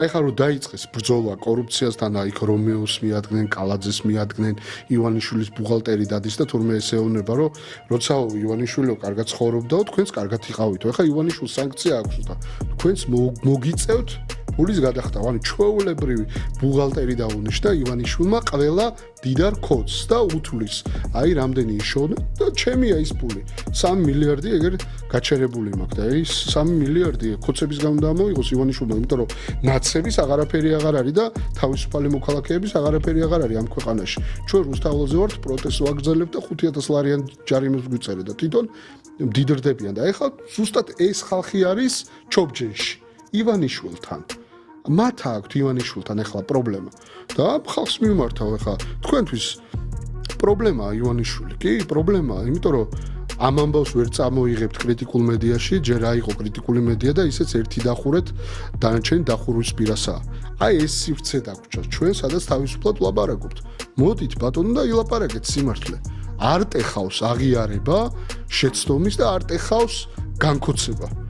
ეხლა რომ დაიწყეს ბრძოლა კორუფციასთან, იქ რომეოს მიადგნენ, კალაძეს მიადგნენ, ივანიშვილის ბუღალტერი დადის და თურმე ესეუნება, რომ როცა ივანიშვილო კარგად ცხოვრობდაო, თქვენს კარგად იყავითო. ეხლა ივანიშვილს სანქცია აქვს და თქვენს მოგიწევთ ფულის გადახტა. ანუ ჩვეულებრივი ბუღალტერი დაუნიშნა ივანიშვილმა ყველა დიდარ კოდს და უთulis. აი რამდენი იშოვნა და ჩემია ის ფული. 3 მილიარდი ეგერ გაჩერებული მაქვს და ის 3 მილიარდი კოცების გამო დამოიღოს ივანიშვილმა, იმიტომ რომ ნაცების აღარაფერი აღარ არის და თავისუფალი მოქალაქეების აღარაფერი აღარ არის ამ ქვეყანაში. ჩვენ რუსთაველზე ვართ, პროტესტს ვაგრძელებთ და 5000 ლარიან ჯარიმებს გვიწერეთ და თვითონ მდიდრდებიან და ეხლა ზუსტად ეს ხალხი არის ჩობჯენში ივანიშვილთან. მათ აქვთ ივანიშვილთან ეხლა პრობლემა და ხალხს მიმართავ ეხლა თქვენთვის პრობლემაა ივანიშვილი. კი, პრობლემაა, იმიტომ რომ ამ ამბავს ვერ წამოიღებთ კრიტიკულ მედიაში, ჯერ აიყო კრიტიკული მედია და ისეც ერთი დახურეთ დანარჩენი დახურვის პირასაა. აი ეს სივრცე დაგვრჩა ჩვენ, სადაც თავისუფლად ვლაპარაკობთ. მოდით ბატონო და ილაპარაკეთ სიმართლე. არ ტეხავს აღიარება შეცდომის და არ ტეხავს განქოცება.